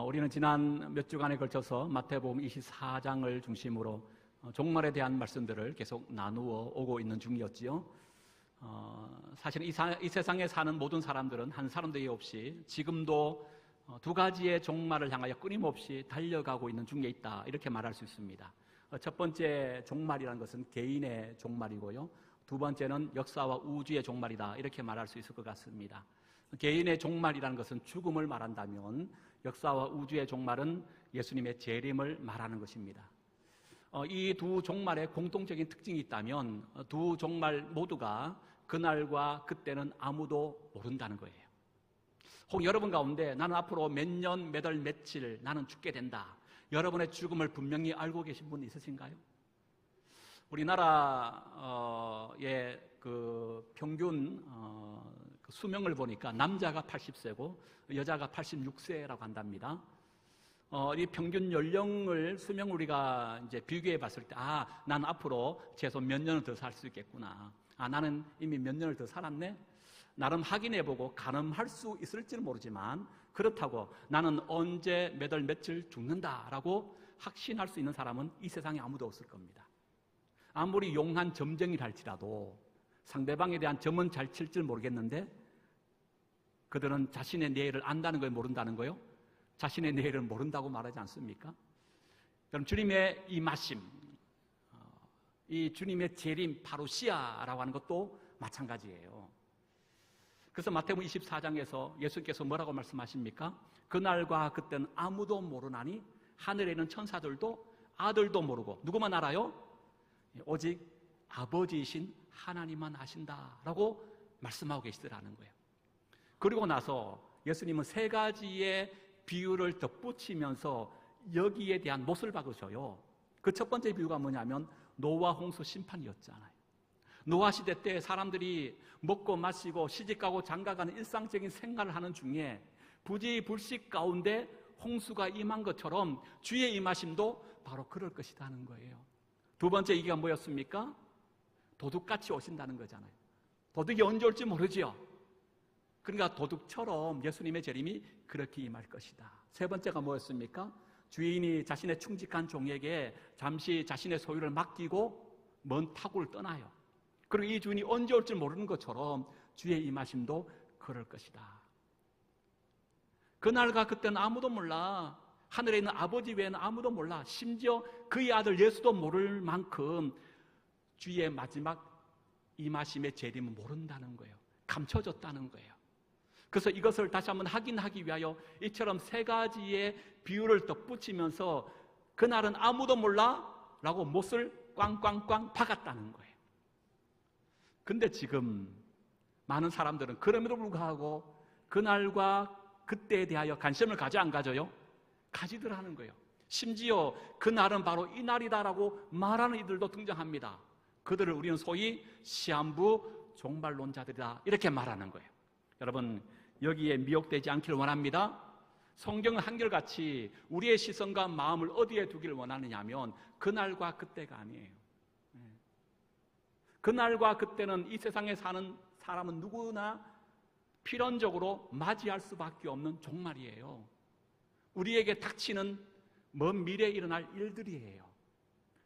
우리는 지난 몇 주간에 걸쳐서 마태복음 24장을 중심으로 종말에 대한 말씀들을 계속 나누어 오고 있는 중이었지요. 사실은 이 세상에 사는 모든 사람들은 한 사람도 없이 지금도 두 가지의 종말을 향하여 끊임없이 달려가고 있는 중에 있다, 이렇게 말할 수 있습니다. 첫 번째 종말이라는 것은 개인의 종말이고요, 두 번째는 역사와 우주의 종말이다, 이렇게 말할 수 있을 것 같습니다. 개인의 종말이라는 것은 죽음을 말한다면, 역사와 우주의 종말은 예수님의 재림을 말하는 것입니다. 이 두 종말에 공통적인 특징이 있다면 두 종말 모두가 그날과 그때는 아무도 모른다는 거예요. 혹 여러분 가운데 나는 앞으로 몇 년, 몇 월, 며칠 나는 죽게 된다, 여러분의 죽음을 분명히 알고 계신 분 있으신가요? 우리나라의 그 평균 수명을 보니까 남자가 80세고 여자가 86세라고 한답니다. 이 평균 연령을, 수명을 우리가 이제 비교해 봤을 때, 나는 앞으로 최소 몇 년을 더 살 수 있겠구나, 나는 이미 몇 년을 더 살았네, 나름 확인해 보고 가늠할 수 있을지는 모르지만, 그렇다고 나는 언제 몇 월 며칠 죽는다라고 확신할 수 있는 사람은 이 세상에 아무도 없을 겁니다. 아무리 용한 점쟁이를 할지라도 상대방에 대한 점은 잘 칠 줄 모르겠는데, 그들은 자신의 내일을 안다는 거예요, 모른다는 거요? 자신의 내일을 모른다고 말하지 않습니까? 그럼 주님의 임하심, 이 주님의 재림, 파루시아라고 하는 것도 마찬가지예요. 그래서 마태복음 24장에서 예수께서 뭐라고 말씀하십니까? 그날과 그때는 아무도 모르나니 하늘에 있는 천사들도 아들도 모르고 누구만 알아요? 오직 아버지이신 하나님만 아신다라고 말씀하고 계시더라는 거예요. 그리고 나서 예수님은 세 가지의 비유를 덧붙이면서 여기에 대한 못을 박으셔요. 그 첫 번째 비유가 뭐냐면 노아 홍수 심판이었잖아요. 노아 시대 때 사람들이 먹고 마시고 시집가고 장가가는 일상적인 생활을 하는 중에 부지불식 가운데 홍수가 임한 것처럼 주의 임하심도 바로 그럴 것이라는 거예요. 두 번째 얘기가 뭐였습니까? 도둑같이 오신다는 거잖아요. 도둑이 언제 올지 모르지요. 그러니까 도둑처럼 예수님의 재림이 그렇게 임할 것이다. 세 번째가 뭐였습니까? 주인이 자신의 충직한 종에게 잠시 자신의 소유를 맡기고 먼 타국을 떠나요. 그리고 이 주인이 언제 올지 모르는 것처럼 주의 임하심도 그럴 것이다. 그날과 그때는 아무도 몰라. 하늘에 있는 아버지 외에는 아무도 몰라. 심지어 그의 아들 예수도 모를 만큼 주의 마지막 임하심의 재림은 모른다는 거예요. 감춰졌다는 거예요. 그래서 이것을 다시 한번 확인하기 위하여 이처럼 세 가지의 비유를 덧붙이면서 그날은 아무도 몰라 라고 못을 꽝꽝꽝 박았다는 거예요. 근데 지금 많은 사람들은 그럼에도 불구하고 그날과 그때에 대하여 관심을 가져 안 가져요? 가지더라는 거예요. 심지어 그날은 바로 이날이다라고 말하는 이들도 등장합니다. 그들을 우리는 소위 시한부 종말론자들이다, 이렇게 말하는 거예요. 여러분, 여기에 미혹되지 않기를 원합니다. 성경은 한결같이 우리의 시선과 마음을 어디에 두기를 원하느냐 하면 그날과 그때가 아니에요. 그날과 그때는 이 세상에 사는 사람은 누구나 필연적으로 맞이할 수밖에 없는 종말이에요. 우리에게 닥치는 먼 미래에 일어날 일들이에요.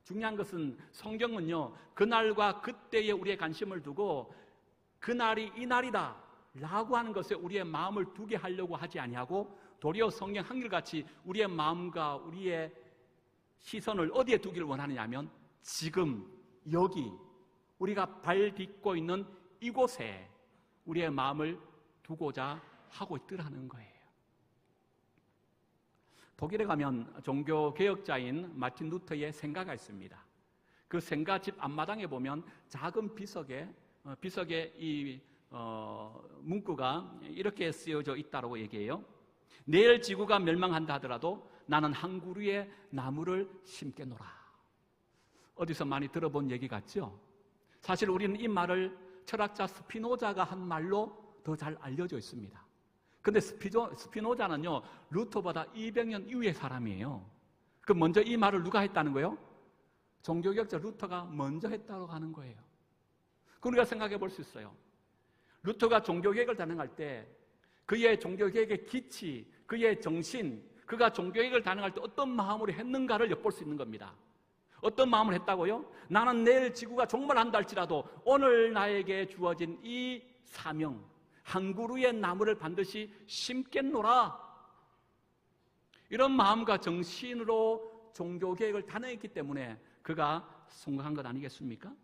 중요한 것은 성경은요, 그날과 그때에 우리의 관심을 두고 그날이 이날이다 라고 하는 것에 우리의 마음을 두게 하려고 하지 아니하고, 도리어 성경 한결같이 우리의 마음과 우리의 시선을 어디에 두기를 원하느냐 하면 지금 여기 우리가 발 딛고 있는 이곳에 우리의 마음을 두고자 하고 있더라는 거예요. 독일에 가면 종교개혁자인 마틴 루터의 생가가 있습니다. 그 생가집 앞마당에 보면 작은 비석에 이 문구가 이렇게 쓰여져 있다고 얘기해요. 내일 지구가 멸망한다 하더라도 나는 한 그루의 나무를 심겠노라. 어디서 많이 들어본 얘기 같죠? 사실 우리는 이 말을 철학자 스피노자가 한 말로 더 잘 알려져 있습니다. 근데 스피노자는요, 루터보다 200년 이후의 사람이에요. 그럼 먼저 이 말을 누가 했다는 거예요? 종교개혁자 루터가 먼저 했다고 하는 거예요. 그러니까 생각해 볼 수 있어요. 루터가 종교개혁을 단행할 때 그의 종교개혁의 기치, 그의 정신, 그가 종교개혁을 단행할 때 어떤 마음으로 했는가를 엿볼 수 있는 겁니다. 어떤 마음을 했다고요? 나는 내일 지구가 종말한다 할지라도 오늘 나에게 주어진 이 사명, 한 그루의 나무를 반드시 심겠노라. 이런 마음과 정신으로 종교개혁을 단행했기 때문에 그가 성공한 것 아니겠습니까?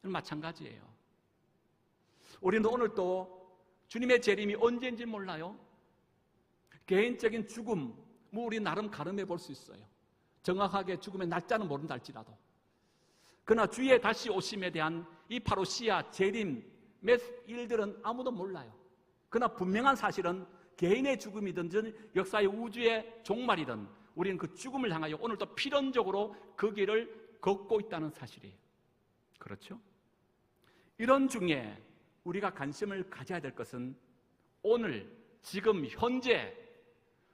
마찬가지예요. 우리는 오늘 또 주님의 재림이 언제인지 몰라요. 개인적인 죽음, 우리 나름 가늠해 볼 수 있어요. 정확하게 죽음의 날짜는 모른다 할지라도. 그러나 주의 다시 오심에 대한 이 파루시아, 재림, 몇 일들은 아무도 몰라요. 그러나 분명한 사실은 개인의 죽음이든 역사의 우주의 종말이든 우리는 그 죽음을 향하여 오늘도 필연적으로 그 길을 걷고 있다는 사실이에요. 그렇죠? 이런 중에 우리가 관심을 가져야 될 것은 오늘, 지금, 현재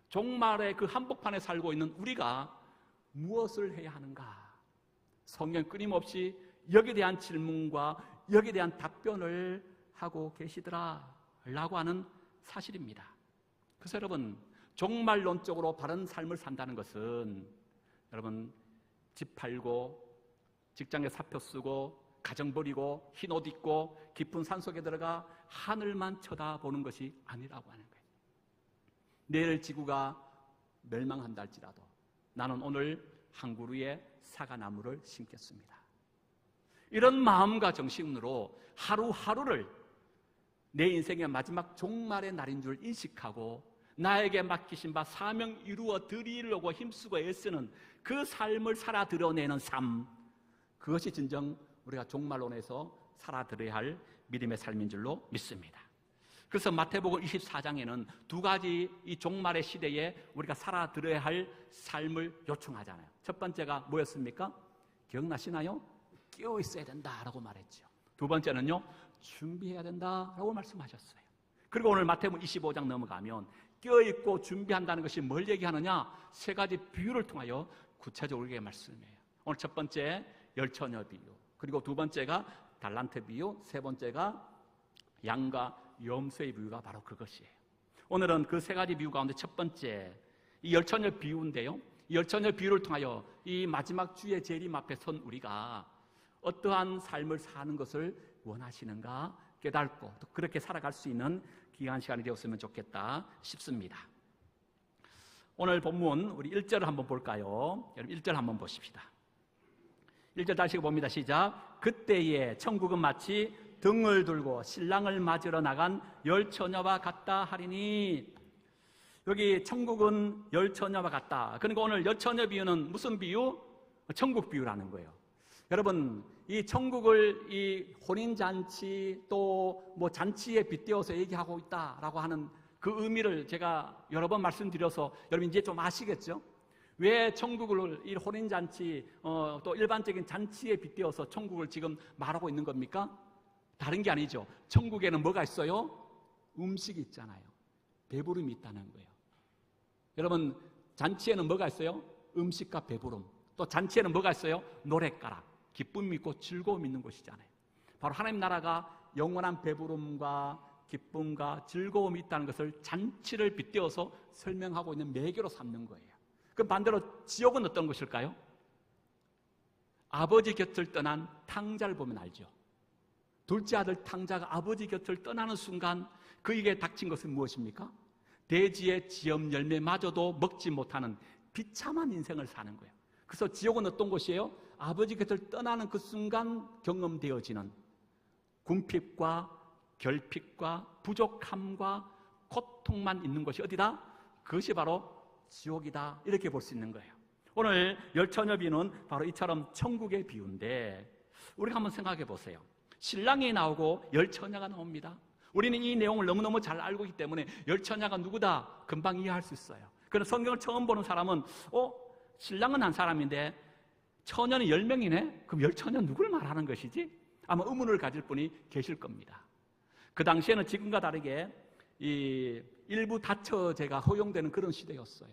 종말의 그 한복판에 살고 있는 우리가 무엇을 해야 하는가? 성경 끊임없이 여기에 대한 질문과 여기에 대한 답변을 하고 계시더라라고 하는 사실입니다. 그래서 여러분, 종말론적으로 바른 삶을 산다는 것은 여러분 집 팔고 직장에 사표 쓰고 가정 버리고 흰 옷 입고 깊은 산속에 들어가 하늘만 쳐다보는 것이 아니라고 하는 거예요. 내일 지구가 멸망한다 할지라도 나는 오늘 한 그루의 사과나무를 심겠습니다. 이런 마음과 정신으로 하루하루를 내 인생의 마지막 종말의 날인 줄 인식하고 나에게 맡기신 바 사명 이루어 드리려고 힘쓰고 애쓰는 그 삶을 살아 드러내는 삶, 그것이 진정 우리가 종말론에서 살아 드려야 할 믿음의 삶인 줄로 믿습니다. 그래서 마태복음 24장에는 두 가지 이 종말의 시대에 우리가 살아 드려야 할 삶을 요청하잖아요. 첫 번째가 뭐였습니까? 기억나시나요? 깨어 있어야 된다라고 말했죠. 두 번째는요, 준비해야 된다라고 말씀하셨어요. 그리고 오늘 마태복음 25장 넘어가면 깨어있고 준비한다는 것이 뭘 얘기하느냐? 세 가지 비유를 통하여 구체적으로 우리에게 말씀해요. 오늘 첫 번째 열처녀 비유, 그리고 두 번째가 달란트 비유, 세 번째가 양과 염소의 비유가 바로 그것이에요. 오늘은 그 세 가지 비유 가운데 첫 번째 이 열처녀 비유인데요, 이 열처녀 비유를 통하여 이 마지막 주의 재림 앞에 선 우리가 어떠한 삶을 사는 것을 원하시는가 깨닫고 또 그렇게 살아갈 수 있는 귀한 시간이 되었으면 좋겠다 싶습니다. 오늘 본문 우리 1절을 한번 볼까요? 여러분 1절 한번 보십시다. 1절 다시 봅니다. 시작. 그때에 천국은 마치 등을 들고 신랑을 맞으러 나간 열처녀와 같다 하리니. 여기 천국은 열처녀와 같다. 그러니까 오늘 열처녀 비유는 무슨 비유? 천국 비유라는 거예요. 여러분, 이 천국을 이 혼인잔치 또 뭐 잔치에 빗대어서 얘기하고 있다라고 하는 그 의미를 제가 여러 번 말씀드려서 여러분 이제 좀 아시겠죠? 왜 천국을 이 혼인잔치 또 일반적인 잔치에 빗대어서 천국을 지금 말하고 있는 겁니까? 다른 게 아니죠. 천국에는 뭐가 있어요? 음식이 있잖아요. 배부름이 있다는 거예요. 여러분, 잔치에는 뭐가 있어요? 음식과 배부름. 또 잔치에는 뭐가 있어요? 노랫가락, 기쁨이 있고 즐거움이 있는 곳이잖아요. 바로 하나님 나라가 영원한 배부름과 기쁨과 즐거움이 있다는 것을 잔치를 빗대어서 설명하고 있는 매개로 삼는 거예요. 그럼 반대로 지옥은 어떤 것일까요? 아버지 곁을 떠난 탕자를 보면 알죠. 둘째 아들 탕자가 아버지 곁을 떠나는 순간 그에게 닥친 것은 무엇입니까? 대지의 지엄 열매마저도 먹지 못하는 비참한 인생을 사는 거예요. 그래서 지옥은 어떤 곳이에요? 아버지 곁을 떠나는 그 순간 경험되어지는 궁핍과 결핍과 부족함과 고통만 있는 것이 어디다? 그것이 바로 지옥이다. 이렇게 볼 수 있는 거예요. 오늘 열처녀 비유는 바로 이처럼 천국의 비유인데 우리가 한번 생각해 보세요. 신랑이 나오고 열처녀가 나옵니다. 우리는 이 내용을 너무너무 잘 알고 있기 때문에 열처녀가 누구다? 금방 이해할 수 있어요. 그런데 성경을 처음 보는 사람은 신랑은 한 사람인데 처녀는 10명이네? 그럼 열처녀 누굴 말하는 것이지? 아마 의문을 가질 분이 계실 겁니다. 그 당시에는 지금과 다르게 이 일부 다처제가 허용되는 그런 시대였어요.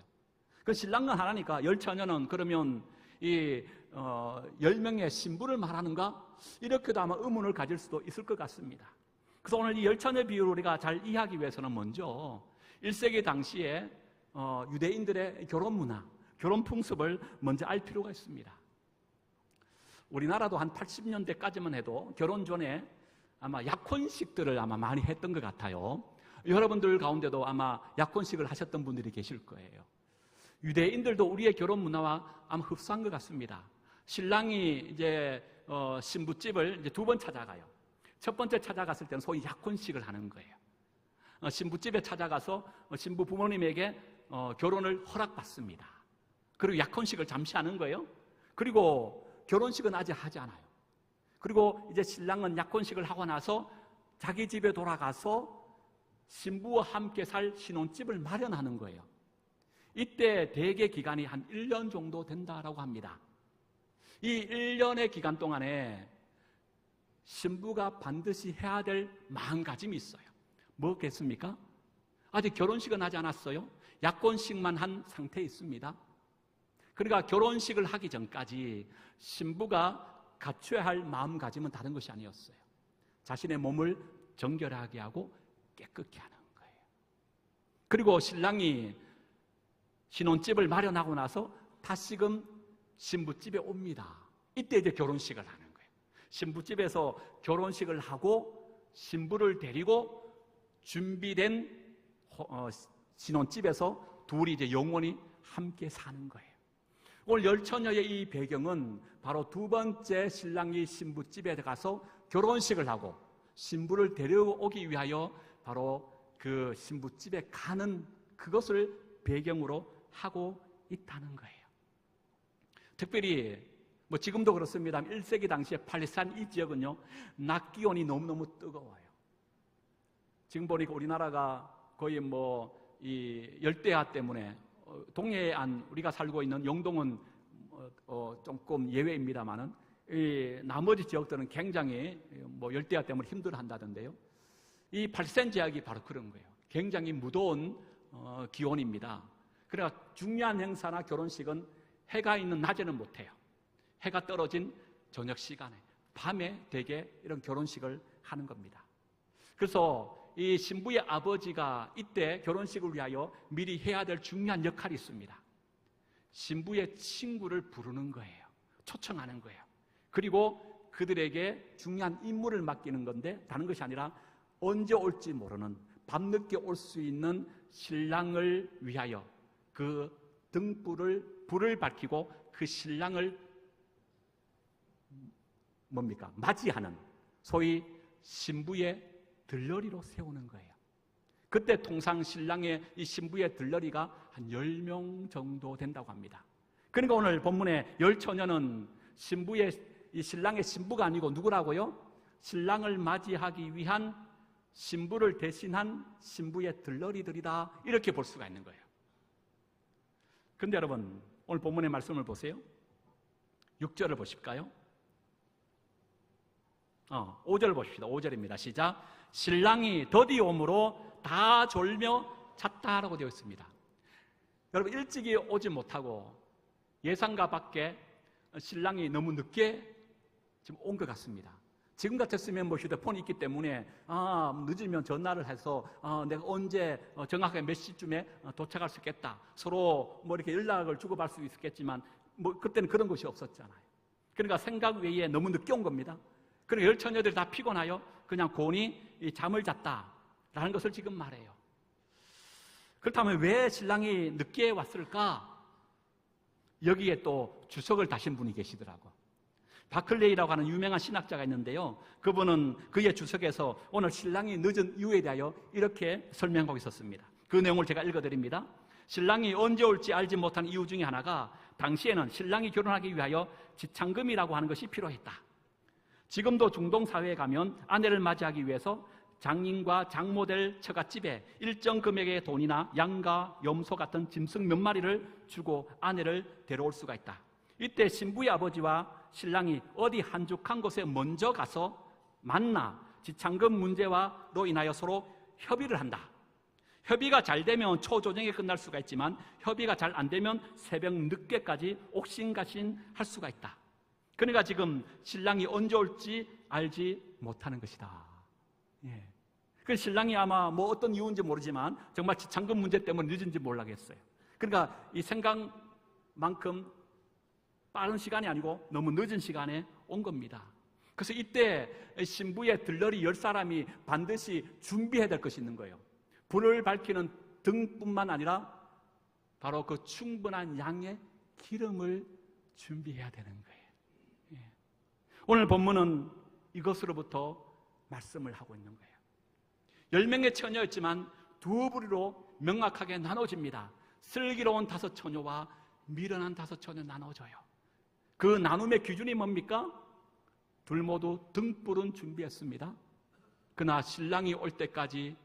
그 신랑은 하나니까 열처녀는 그러면 이 10명의 신부를 말하는가? 이렇게도 아마 의문을 가질 수도 있을 것 같습니다. 그래서 오늘 이 열처녀 비유를 우리가 잘 이해하기 위해서는 먼저 1세기 당시에 유대인들의 결혼 문화, 결혼 풍습을 먼저 알 필요가 있습니다. 우리나라도 한 80년대까지만 해도 결혼 전에 아마 약혼식들을 아마 많이 했던 것 같아요. 여러분들 가운데도 아마 약혼식을 하셨던 분들이 계실 거예요. 유대인들도 우리의 결혼 문화와 아마 흡사한 것 같습니다. 신랑이 이제 신부집을 이제 2번 찾아가요. 첫 번째 찾아갔을 때는 소위 약혼식을 하는 거예요. 신부집에 찾아가서 신부 부모님에게 결혼을 허락받습니다. 그리고 약혼식을 잠시 하는 거예요. 그리고 결혼식은 아직 하지 않아요. 그리고 이제 신랑은 약혼식을 하고 나서 자기 집에 돌아가서 신부와 함께 살 신혼집을 마련하는 거예요. 이때 대개 기간이 한 1년 정도 된다라고 합니다. 이 1년의 기간 동안에 신부가 반드시 해야 될 마음가짐이 있어요. 뭐겠습니까? 아직 결혼식은 하지 않았어요. 약혼식만 한 상태에 있습니다. 그러니까 결혼식을 하기 전까지 신부가 갖춰야 할 마음가짐은 다른 것이 아니었어요. 자신의 몸을 정결하게 하고 깨끗게 하는 거예요. 그리고 신랑이 신혼집을 마련하고 나서 다시금 신부집에 옵니다. 이때 이제 결혼식을 하는 거예요. 신부집에서 결혼식을 하고 신부를 데리고 준비된 신혼집에서 둘이 이제 영원히 함께 사는 거예요. 오늘 열처녀의 이 배경은 바로 2번째 신랑이 신부집에 가서 결혼식을 하고 신부를 데려오기 위하여 바로 그 신부집에 가는 그것을 배경으로 하고 있다는 거예요. 특별히 지금도 그렇습니다. 1세기 당시에 팔레스타인 이 지역은요, 낮 기온이 너무너무 뜨거워요. 지금 보니까 우리나라가 거의 이 열대야 때문에 동해안 우리가 살고 있는 영동은 조금 예외입니다만은 이 나머지 지역들은 굉장히 열대야 때문에 힘들어한다던데요. 이 팔레스타인 지역이 바로 그런 거예요. 굉장히 무더운 기온입니다. 그러니까 중요한 행사나 결혼식은 해가 있는 낮에는 못해요. 해가 떨어진 저녁 시간에 밤에 대개 이런 결혼식을 하는 겁니다. 그래서 이 신부의 아버지가 이때 결혼식을 위하여 미리 해야 될 중요한 역할이 있습니다. 신부의 친구를 부르는 거예요. 초청하는 거예요. 그리고 그들에게 중요한 임무를 맡기는 건데 다른 것이 아니라 언제 올지 모르는 밤늦게 올 수 있는 신랑을 위하여 그 불을 밝히고 그 신랑을 맞이하는 소위 신부의 들러리로 세우는 거예요. 그때 통상 신랑의 이 신부의 들러리가 한 10명 정도 된다고 합니다. 그러니까 오늘 본문의 열처녀는 이 신랑의 신부가 아니고 누구라고요? 신랑을 맞이하기 위한 신부를 대신한 신부의 들러리들이다, 이렇게 볼 수가 있는 거예요. 그런데 여러분, 오늘 본문의 말씀을 보세요. 6절을 보실까요? 5절 보십시다. 5절입니다. 시작. 신랑이 더디 오므로 다 졸며 잤다라고 되어 있습니다. 여러분, 일찍이 오지 못하고 예상과 밖에 신랑이 너무 늦게 지금 온 것 같습니다. 지금 같았으면 휴대폰이 있기 때문에 늦으면 전화를 해서 내가 언제 정확하게 몇 시쯤에 도착할 수 있겠다, 서로 이렇게 연락을 주고받을 수 있었겠지만 그때는 그런 것이 없었잖아요. 그러니까 생각 외에 너무 늦게 온 겁니다. 그러니까 열처녀들이 다 피곤하여 그냥 곤히 잠을 잤다라는 것을 지금 말해요. 그렇다면 왜 신랑이 늦게 왔을까? 여기에 또 주석을 다신 분이 계시더라고. 바클레이라고 하는 유명한 신학자가 있는데요, 그분은 그의 주석에서 오늘 신랑이 늦은 이유에 대하여 이렇게 설명하고 있었습니다. 그 내용을 제가 읽어드립니다. 신랑이 언제 올지 알지 못한 이유 중에 하나가 당시에는 신랑이 결혼하기 위하여 지창금이라고 하는 것이 필요했다. 지금도 중동 사회에 가면 아내를 맞이하기 위해서 장인과 장모될 처갓집에 일정 금액의 돈이나 양과 염소 같은 짐승 몇 마리를 주고 아내를 데려올 수가 있다. 이때 신부의 아버지와 신랑이 어디 한적한 곳에 먼저 가서 만나 지창금 문제와로 인하여 서로 협의를 한다. 협의가 잘 되면 초조정에 끝날 수가 있지만 협의가 잘 안 되면 새벽 늦게까지 옥신각신 할 수가 있다. 그러니까 지금 신랑이 언제 올지 알지 못하는 것이다. 예. 그 신랑이 아마 뭐 어떤 이유인지 모르지만 정말 지창금 문제 때문에 늦은지 몰라겠어요. 그러니까 이 생각만큼 빠른 시간이 아니고 너무 늦은 시간에 온 겁니다. 그래서 이때 신부의 들러리 10사람이 반드시 준비해야 될 것이 있는 거예요. 불을 밝히는 등뿐만 아니라 바로 그 충분한 양의 기름을 준비해야 되는 거예요. 오늘 본문은 이것으로부터 말씀을 하고 있는 거예요. 10명의 처녀였지만 두 부류로 명확하게 나눠집니다. 슬기로운 5 처녀와 미련한 5 처녀 나눠져요. 그 나눔의 기준이 뭡니까? 둘 모두 등불은 준비했습니다. 그러나 신랑이 올 때까지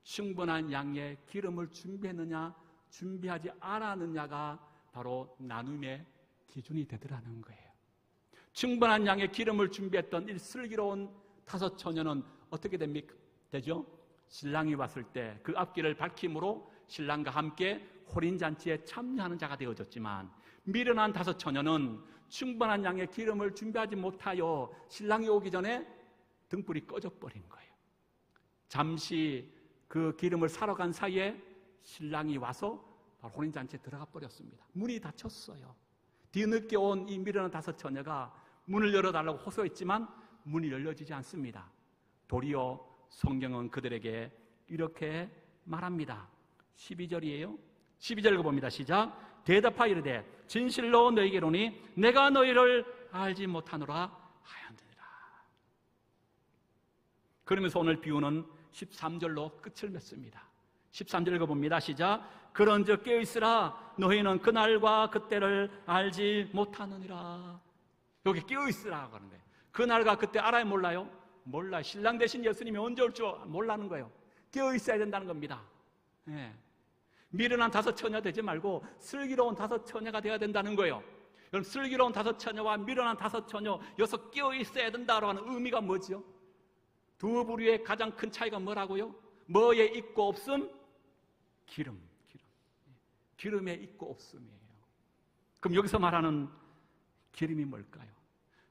충분한 양의 기름을 준비했느냐 준비하지 않았느냐가 바로 나눔의 기준이 되더라는 거예요. 충분한 양의 기름을 준비했던 이 슬기로운 5 처녀는 어떻게 되죠? 신랑이 왔을 때 그 앞길을 밝힘으로 신랑과 함께 혼인잔치에 참여하는 자가 되어졌지만, 미련한 5 처녀는 충분한 양의 기름을 준비하지 못하여 신랑이 오기 전에 등불이 꺼져버린 거예요. 잠시 그 기름을 사러 간 사이에 신랑이 와서 바로 혼인잔치에 들어가 버렸습니다. 문이 닫혔어요. 뒤늦게 온 이 미련한 5 처녀가 문을 열어달라고 호소했지만 문이 열려지지 않습니다. 도리어 성경은 그들에게 이렇게 말합니다. 12절이에요. 12절 봅니다. 시작. 대답하여 이르되 진실로 너희에게 이르노니 내가 너희를 알지 못하노라 하였느니라. 그러면서 오늘 비유는 13절로 끝을 맺습니다. 13절 읽어봅니다. 시작. 그런즉 깨어있으라 너희는 그날과 그때를 알지 못하느니라. 여기 깨어있으라 그러는 거예요. 그날과 그때 알아요 몰라요? 몰라요. 신랑 대신 예수님이 언제 올 줄 몰라는 거예요. 깨어있어야 된다는 겁니다. 예. 미련한 5 처녀 되지 말고 슬기로운 5 처녀가 되어야 된다는 거예요. 그럼 슬기로운 5 처녀와 미련한 5 처녀 여기서 깨어있어야 된다고 하는 의미가 뭐죠? 두 부류의 가장 큰 차이가 뭐라고요? 뭐에 있고 없음? 기름에 있고 없음이에요. 그럼 여기서 말하는 기름이 뭘까요?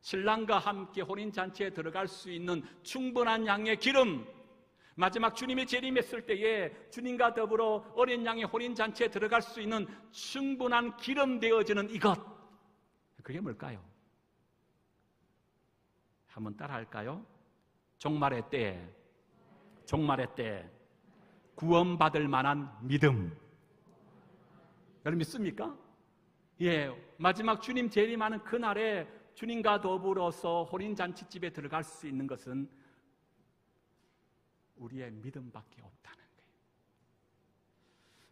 신랑과 함께 혼인잔치에 들어갈 수 있는 충분한 양의 기름, 마지막 주님이 재림했을 때에 주님과 더불어 어린 양의 혼인잔치에 들어갈 수 있는 충분한 기름 되어지는 이것, 그게 뭘까요? 한번 따라 할까요? 종말의 때 구원받을 만한 믿음. 여러분 믿습니까? 예, 마지막 주님 재림하는 그날에 주님과 더불어서 혼인잔치집에 들어갈 수 있는 것은 우리의 믿음밖에 없다는 거예요.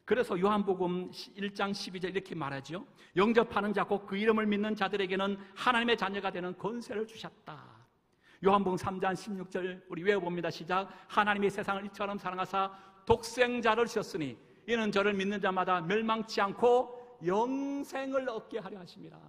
그래서 요한복음 1장 12절 이렇게 말하죠. 영접하는 자 곧 그 이름을 믿는 자들에게는 하나님의 자녀가 되는 권세를 주셨다. 요한복음 3장 16절 우리 외워봅니다. 시작. 하나님이 세상을 이처럼 사랑하사 독생자를 주셨으니 이는 저를 믿는 자마다 멸망치 않고 영생을 얻게 하려 하심이라.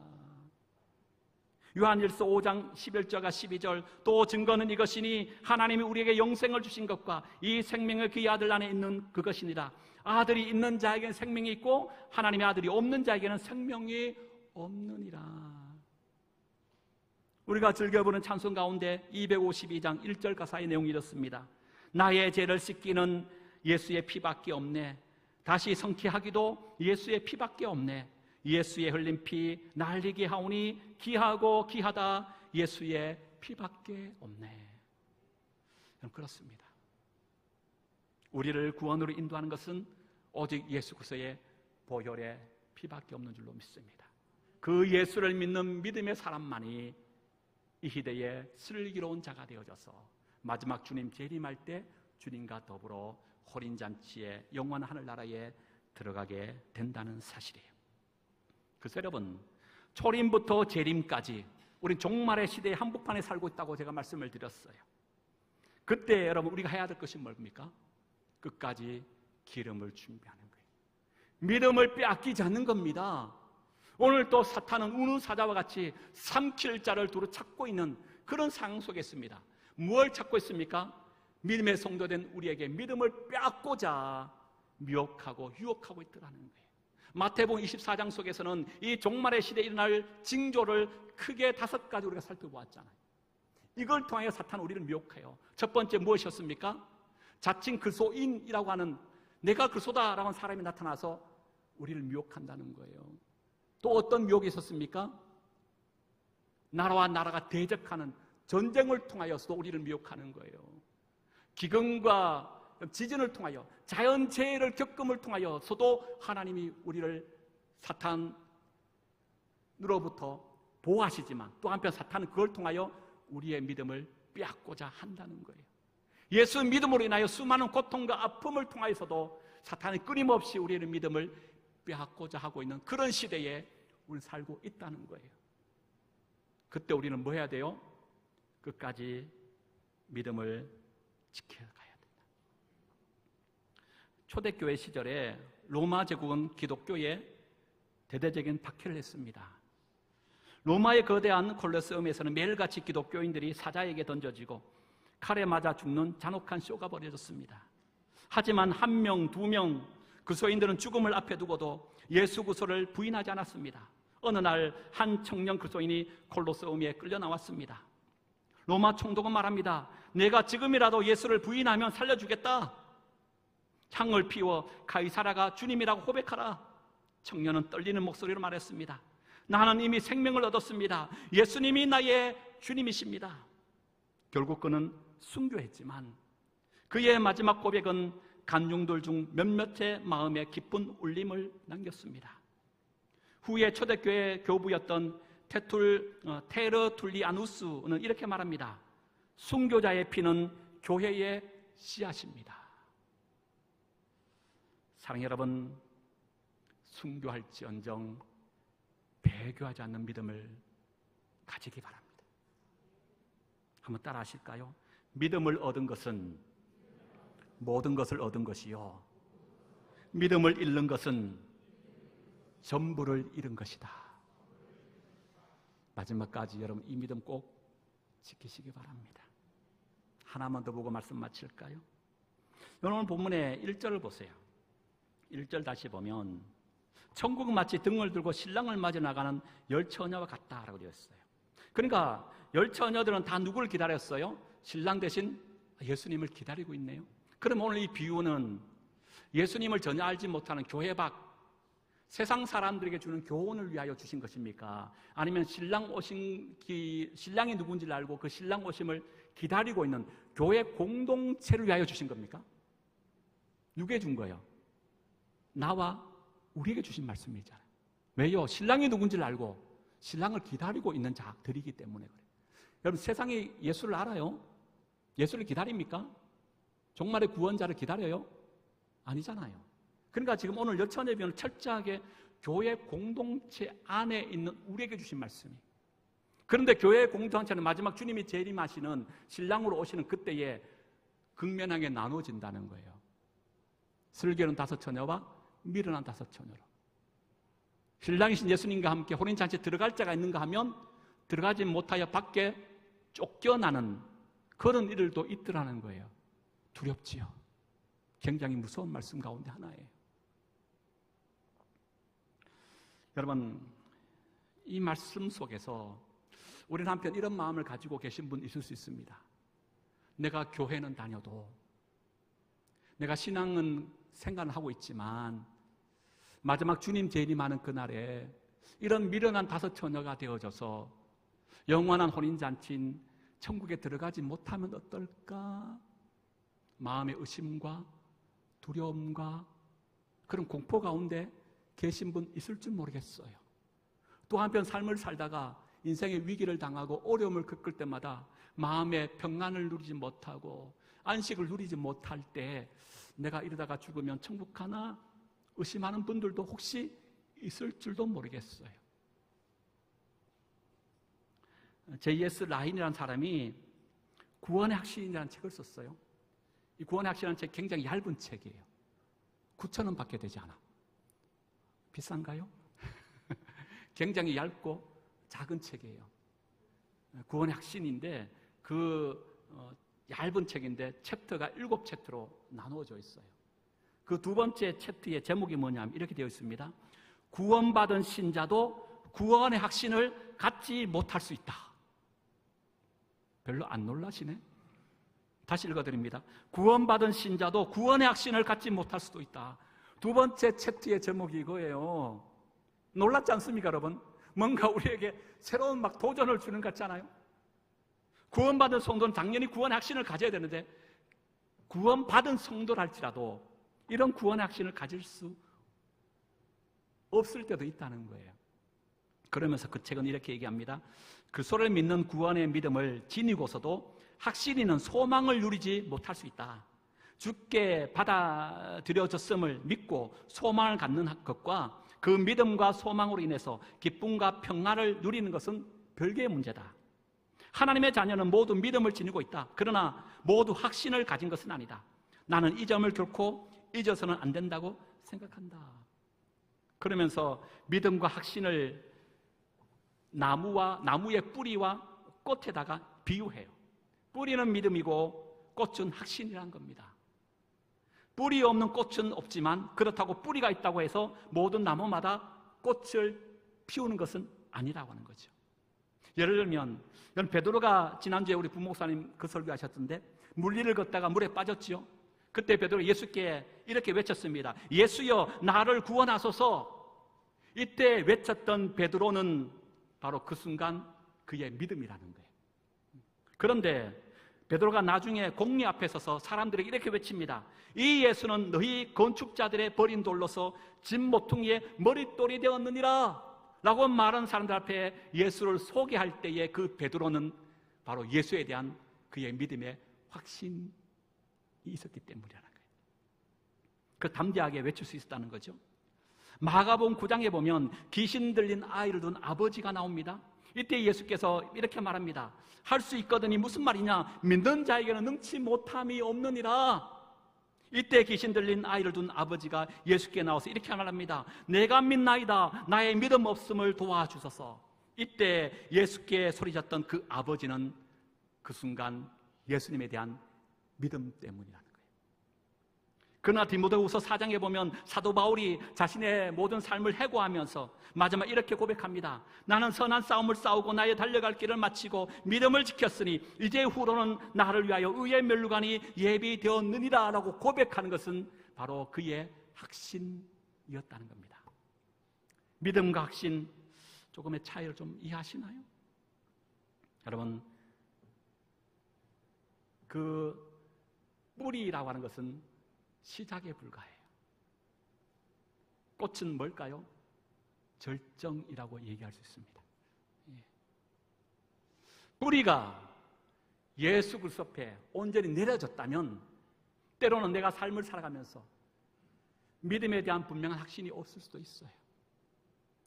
요한일서 5장 11절과 12절 또 증거는 이것이니 하나님이 우리에게 영생을 주신 것과 이 생명을 그의 아들 안에 있는 그것이니라. 아들이 있는 자에게는 생명이 있고 하나님의 아들이 없는 자에게는 생명이 없느니라. 우리가 즐겨 부르는 찬송 가운데 252장 1절 가사의 내용이 이렇습니다. 나의 죄를 씻기는 예수의 피밖에 없네. 다시 성취하기도 예수의 피밖에 없네. 예수의 흘린 피 날리게 하오니 귀하고 귀하다. 예수의 피밖에 없네. 그렇습니다. 우리를 구원으로 인도하는 것은 오직 예수 그리스도의 보혈의 피밖에 없는 줄로 믿습니다. 그 예수를 믿는 믿음의 사람만이 이 시대에 슬기로운 자가 되어져서 마지막 주님 재림할 때 주님과 더불어 혼인잔치에 영원한 하늘나라에 들어가게 된다는 사실이에요. 그래서 여러분, 초림부터 재림까지 우리 종말의 시대의 한복판에 살고 있다고 제가 말씀을 드렸어요. 그때 여러분 우리가 해야 될 것이 뭡니까? 끝까지 기름을 준비하는 거예요. 믿음을 빼앗기지 않는 겁니다. 오늘 또 사탄은 우는 사자와 같이 삼킬 자를 두루 찾고 있는 그런 상황 속에 있습니다. 무엇을 찾고 있습니까? 믿음의 성도된 우리에게 믿음을 빼앗고자 미혹하고 유혹하고 있더라는 거예요. 마태복음 24장 속에서는 이 종말의 시대에 일어날 징조를 크게 5가지 우리가 살펴보았잖아요. 이걸 통하여 사탄은 우리를 미혹해요. 첫 번째 무엇이었습니까? 자칭 그리스도인이라고 하는 내가 그리스도다라고 하는 사람이 나타나서 우리를 미혹한다는 거예요. 또 어떤 미혹이 있었습니까? 나라와 나라가 대적하는 전쟁을 통하여서도 우리를 미혹하는 거예요. 기근과 지진을 통하여 자연재해를 겪음을 통하여서도 하나님이 우리를 사탄으로부터 보호하시지만 또 한편 사탄은 그걸 통하여 우리의 믿음을 빼앗고자 한다는 거예요. 예수 믿음으로 인하여 수많은 고통과 아픔을 통하여서도 사탄이 끊임없이 우리의 믿음을 빼앗고자 하고 있는 그런 시대에 우리는 살고 있다는 거예요. 그때 우리는 뭐 해야 돼요? 끝까지 믿음을 지켜가야 된다. 초대교회 시절에 로마 제국은 기독교에 대대적인 박해를 했습니다. 로마의 거대한 콜로세움에서는 매일같이 기독교인들이 사자에게 던져지고 칼에 맞아 죽는 잔혹한 쇼가 벌어졌습니다. 하지만 한 명, 두 명 그리스도인들은 죽음을 앞에 두고도 예수 그리스도를 부인하지 않았습니다. 어느 날 한 청년 그리스도인이 콜로세움에 끌려 나왔습니다. 로마 총독은 말합니다. 내가 지금이라도 예수를 부인하면 살려주겠다. 향을 피워 가이사라가 주님이라고 고백하라. 청년은 떨리는 목소리로 말했습니다. 나는 이미 생명을 얻었습니다. 예수님이 나의 주님이십니다. 결국 그는 순교했지만 그의 마지막 고백은 간중들 중 몇몇의 마음에 깊은 울림을 남겼습니다. 후에 초대교회 교부였던 테르툴리아누스는 이렇게 말합니다. 순교자의 피는 교회의 씨앗입니다. 사랑하는 여러분, 순교할지언정 배교하지 않는 믿음을 가지기 바랍니다. 한번 따라 하실까요? 믿음을 얻은 것은 모든 것을 얻은 것이요, 믿음을 잃는 것은 전부를 잃은 것이다. 마지막까지 여러분 이 믿음 꼭 지키시기 바랍니다. 하나만 더 보고 말씀 마칠까요? 오늘 본문의 1절을 보세요. 1절 다시 보면 천국은 마치 등을 들고 신랑을 맞아 나가는 열 처녀와 같다라고 되어 있어요. 그러니까 열 처녀들은 다 누구를 기다렸어요? 신랑 대신 예수님을 기다리고 있네요. 그럼 오늘 이 비유는 예수님을 전혀 알지 못하는 교회 밖 세상 사람들에게 주는 교훈을 위하여 주신 것입니까? 아니면 신랑이 누군지를 알고 그 신랑 오심을 기다리고 있는 교회 공동체를 위하여 주신 겁니까? 누구에게 준 거예요? 나와 우리에게 주신 말씀이잖아요. 왜요? 신랑이 누군지를 알고 신랑을 기다리고 있는 자들이기 때문에 그래요. 여러분, 세상이 예수를 알아요? 예수를 기다립니까? 종말의 구원자를 기다려요? 아니잖아요. 그러니까 지금 오늘 여천의 비유는 철저하게 교회 공동체 안에 있는 우리에게 주신 말씀이에요. 그런데 교회 공동체는 마지막 주님이 재림하시는 신랑으로 오시는 그때에 극면하게 나눠진다는 거예요. 슬기로운 5처녀와 미련한 5처녀로. 신랑이신 예수님과 함께 혼인잔치에 들어갈 자가 있는가 하면 들어가지 못하여 밖에 쫓겨나는 그런 일들도 있더라는 거예요. 두렵지요. 굉장히 무서운 말씀 가운데 하나예요. 여러분, 이 말씀 속에서 우리는 한편 이런 마음을 가지고 계신 분 있을 수 있습니다. 내가 교회는 다녀도, 내가 신앙은 생각은 하고 있지만 마지막 주님 재림하는 그날에 이런 미련한 5처녀가 되어져서 영원한 혼인잔치인 천국에 들어가지 못하면 어떨까? 마음의 의심과 두려움과 그런 공포 가운데 계신 분 있을 줄 모르겠어요. 또 한편 삶을 살다가 인생의 위기를 당하고 어려움을 겪을 때마다 마음의 평안을 누리지 못하고 안식을 누리지 못할 때 내가 이러다가 죽으면 천국 가나 의심하는 분들도 혹시 있을 줄도 모르겠어요. J.S. 라인이라는 사람이 구원의 확신이라는 책을 썼어요. 이 구원의 확신이라는 책 굉장히 얇은 책이에요. 9,000원 밖에 되지 않아. 비싼가요? 굉장히 얇고 작은 책이에요. 구원의 확신인데 얇은 책인데 챕터가 7챕터로 나누어져 있어요. 그 두 번째 챕터의 제목이 뭐냐면 이렇게 되어 있습니다. 구원받은 신자도 구원의 확신을 갖지 못할 수 있다. 별로 안 놀라시네? 다시 읽어드립니다. 구원받은 신자도 구원의 확신을 갖지 못할 수도 있다. 두 번째 챕터의 제목이 이거예요. 놀랍지 않습니까, 여러분? 뭔가 우리에게 새로운 막 도전을 주는 것 같지 않아요? 구원받은 성도는 당연히 구원의 확신을 가져야 되는데, 구원받은 성도랄지라도 이런 구원의 확신을 가질 수 없을 때도 있다는 거예요. 그러면서 그 책은 이렇게 얘기합니다. 그리스도를 믿는 구원의 믿음을 지니고서도 확실히 있는 소망을 누리지 못할 수 있다. 주께 받아들여졌음을 믿고 소망을 갖는 것과 그 믿음과 소망으로 인해서 기쁨과 평안을 누리는 것은 별개의 문제다. 하나님의 자녀는 모두 믿음을 지니고 있다. 그러나 모두 확신을 가진 것은 아니다. 나는 이 점을 결코 잊어서는 안 된다고 생각한다. 그러면서 믿음과 확신을 나무의 뿌리와 꽃에다가 비유해요. 뿌리는 믿음이고 꽃은 확신이란 겁니다. 뿌리 없는 꽃은 없지만 그렇다고 뿌리가 있다고 해서 모든 나무마다 꽃을 피우는 것은 아니라고 하는 거죠. 예를 들면 베드로가 지난주에 우리 부목사님 그 설교하셨던데 물리를 걷다가 물에 빠졌지요. 그때 베드로 예수께 이렇게 외쳤습니다. 예수여 나를 구원하소서. 이때 외쳤던 베드로는 바로 그 순간 그의 믿음이라는 거예요. 그런데 베드로가 나중에 공리 앞에 서서 사람들에게 이렇게 외칩니다. 이 예수는 너희 건축자들의 버린 돌로서 집 모퉁이의 머릿돌이 되었느니라 라고 말한 사람들 앞에 예수를 소개할 때에 그 베드로는 바로 예수에 대한 그의 믿음의 확신이 있었기 때문이라는 거예요. 그 담대하게 외칠 수 있었다는 거죠. 마가복음 9장에 보면 귀신 들린 아이를 둔 아버지가 나옵니다. 이때 예수께서 이렇게 말합니다. 할 수 있거든이 무슨 말이냐? 믿는 자에게는 능치 못함이 없느니라. 이때 귀신 들린 아이를 둔 아버지가 예수께 나와서 이렇게 말합니다. 내가 믿나이다. 나의 믿음 없음을 도와주소서. 이때 예수께 소리쳤던 그 아버지는 그 순간 예수님에 대한 믿음 때문이라는 거예요. 그러나 디모데후서 4장에 보면 사도 바울이 자신의 모든 삶을 해고하면서 마지막 이렇게 고백합니다. 나는 선한 싸움을 싸우고 나의 달려갈 길을 마치고 믿음을 지켰으니 이제 후로는 나를 위하여 의의 면류관이 예비되었느니라 라고 고백하는 것은 바로 그의 확신이었다는 겁니다. 믿음과 확신 조금의 차이를 좀 이해하시나요? 여러분, 그 뿌리라고 하는 것은 시작에 불과해요. 꽃은 뭘까요? 절정이라고 얘기할 수 있습니다. 뿌리가 예수 그리스도 앞에 온전히 내려졌다면 때로는 내가 삶을 살아가면서 믿음에 대한 분명한 확신이 없을 수도 있어요.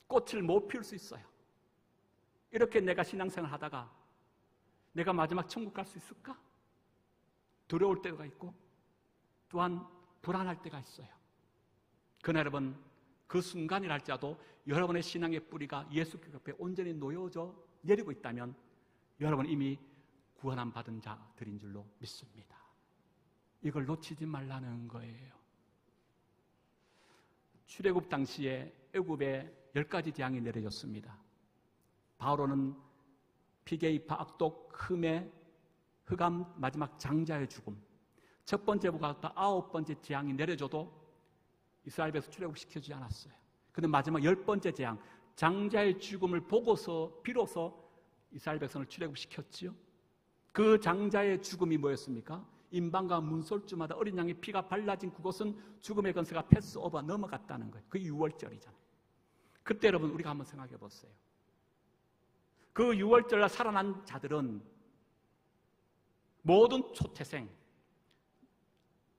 꽃을 못 피울 수 있어요. 이렇게 내가 신앙생활 하다가 내가 마지막 천국 갈 수 있을까? 두려울 때가 있고 또한 불안할 때가 있어요. 그러나 여러분, 그 순간이랄지라도 여러분의 신앙의 뿌리가 예수 그리스도 앞에 온전히 놓여져 내리고 있다면 여러분 이미 구원함 받은 자들인 줄로 믿습니다. 이걸 놓치지 말라는 거예요. 출애굽 당시에 애굽에 10가지 재앙이 내려졌습니다. 바로는 피게이파, 악독, 흠의 흑암, 마지막 장자의 죽음. 첫 번째보다 9번째 재앙이 내려져도 이스라엘 백성 출애굽시켜주지 않았어요. 그런데 마지막 10번째 재앙, 장자의 죽음을 보고서 비로소 이스라엘 백성을 출애굽시켰지요. 그 장자의 죽음이 뭐였습니까? 임방과 문설주마다 어린 양의 피가 발라진 그곳은 죽음의 권세가 패스오버 넘어갔다는 거예요. 그게 6월절이잖아요. 그때 여러분 우리가 한번 생각해 보세요. 그 6월절날 살아난 자들은 모든 초태생,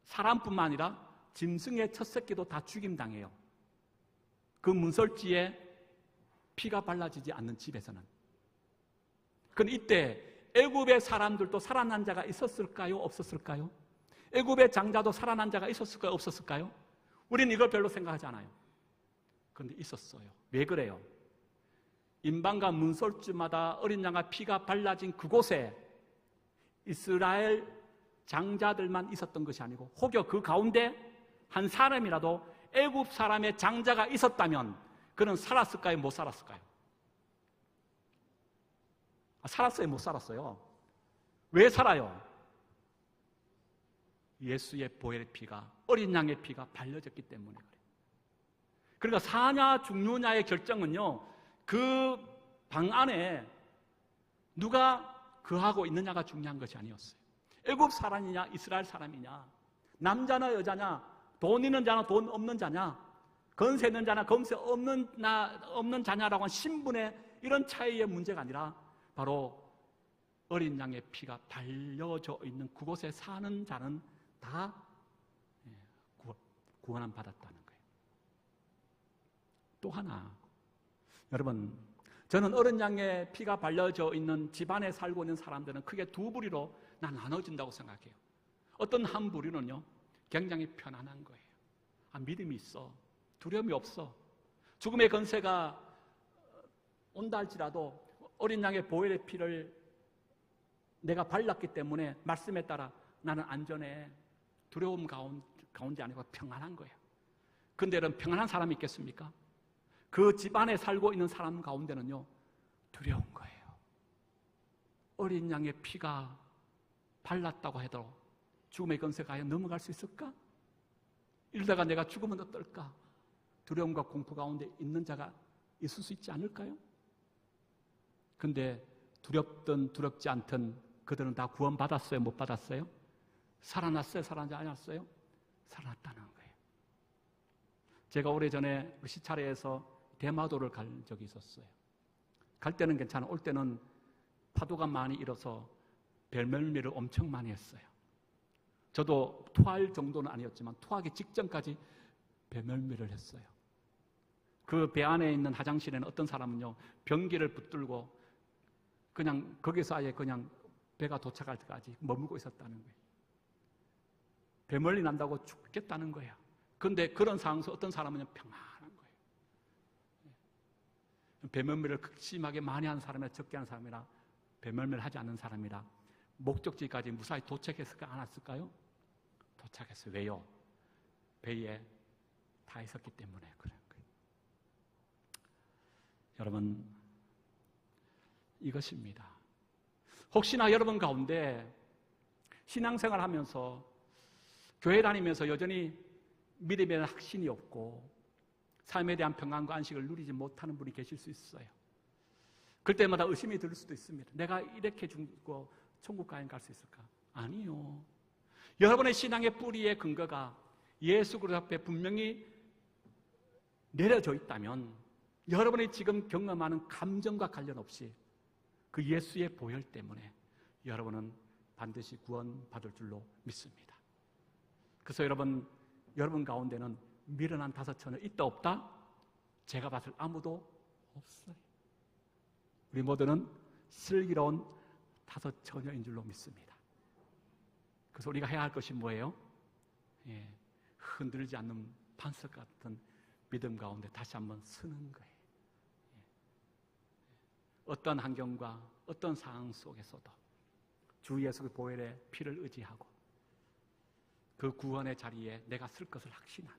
사람뿐만 아니라 짐승의 첫 새끼도 다 죽임당해요. 그 문설지에 피가 발라지지 않는 집에서는. 그런데 이때 애굽의 사람들도 살아난 자가 있었을까요? 없었을까요? 애굽의 장자도 살아난 자가 있었을까요? 없었을까요? 우리는 이걸 별로 생각하지 않아요. 그런데 있었어요. 왜 그래요? 임방과 문설주마다 어린 양의 피가 발라진 그곳에 이스라엘 장자들만 있었던 것이 아니고 혹여 그 가운데 한 사람이라도 애굽 사람의 장자가 있었다면 그는 살았을까요? 못 살았을까요? 살았어요? 못 살았어요? 왜 살아요? 예수의 보혈의 피가, 어린 양의 피가 발려졌기 때문에 그래요. 그러니까 사냐 죽느냐의 결정은요, 그 방 안에 누가 거하고 있느냐가 중요한 것이 아니었어요. 애굽 사람이냐 이스라엘 사람이냐, 남자나 여자냐, 돈 있는 자나 돈 없는 자냐, 건세 있는 자나 건세 없는 자냐라고 하는 신분의 이런 차이의 문제가 아니라 바로 어린 양의 피가 발려져 있는 그곳에 사는 자는 다 구원을 받았다는 거예요. 또 하나, 여러분, 저는 어린 양의 피가 발려져 있는 집안에 살고 있는 사람들은 크게 두 부류로 나눠진다고 생각해요. 어떤 한 부류는요, 굉장히 편안한 거예요. 믿음이 있어, 두려움이 없어. 죽음의 권세가 온다 할지라도 어린 양의 보혈의 피를 내가 발랐기 때문에 말씀에 따라 나는 안전해, 두려움 가운데 아니고 평안한 거예요. 근데 여러분, 평안한 사람이 있겠습니까? 그 집안에 살고 있는 사람 가운데는요, 두려운 거예요. 어린 양의 피가 발랐다고 해도 죽음의 권세가 과연 넘어갈 수 있을까? 이러다가 내가 죽으면 어떨까? 두려움과 공포 가운데 있는 자가 있을 수 있지 않을까요? 근데 두렵든 두렵지 않든 그들은 다 구원받았어요? 못 받았어요? 살아났어요? 살아나지 않았어요? 살아났다는 거예요. 제가 오래전에 시차례에서 대마도를 갈 적이 있었어요. 갈 때는 괜찮아. 올 때는 파도가 많이 일어서 배멀미를 엄청 많이 했어요. 저도 토할 정도는 아니었지만 토하기 직전까지 배멀미를 했어요. 그 배 안에 있는 화장실에는 어떤 사람은요, 변기를 붙들고 그냥 거기서 아예 그냥 배가 도착할 때까지 머물고 있었다는 거예요. 배멀리 난다고 죽겠다는 거예요. 그런데 그런 상황에서 어떤 사람은 평안한 거예요. 배멀미를 극심하게 많이 하는 사람이나 적게 하는 사람이나 배멀미를 하지 않는 사람이라 목적지까지 무사히 도착했을까 안 했을까요? 도착했어요. 왜요? 배에 다 있었기 때문에 그런 거예요. 여러분, 이것입니다. 혹시나 여러분 가운데 신앙생활 하면서 교회 다니면서 여전히 믿음에 대한 확신이 없고 삶에 대한 평안과 안식을 누리지 못하는 분이 계실 수 있어요. 그럴 때마다 의심이 들 수도 있습니다. 내가 이렇게 죽고 천국 과연 갈 수 있을까? 아니요. 여러분의 신앙의 뿌리의 근거가 예수 그리스도 앞에 분명히 내려져 있다면 여러분이 지금 경험하는 감정과 관련 없이 그 예수의 보혈 때문에 여러분은 반드시 구원받을 줄로 믿습니다. 그래서 여러분 가운데는 미련한 다섯 처녀 있다 없다? 제가 봤을 때 아무도 없어요. 우리 모두는 슬기로운 다섯 처녀인 줄로 믿습니다. 그래서 우리가 해야 할 것이 뭐예요? 흔들리지 않는 반석 같은 믿음 가운데 다시 한번 서는 거예요. 어떤 환경과 어떤 상황 속에서도 주 예수의 보혈의 피를 의지하고 그 구원의 자리에 내가 쓸 것을 확신하며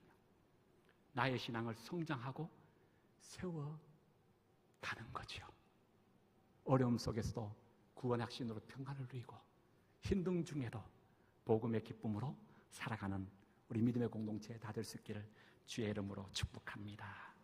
나의 신앙을 성장하고 세워가는 거죠. 어려움 속에서도 구원의 확신으로 평안을 누리고 힘든 중에도 복음의 기쁨으로 살아가는 우리 믿음의 공동체 다 될 수 있기를 주의 이름으로 축복합니다.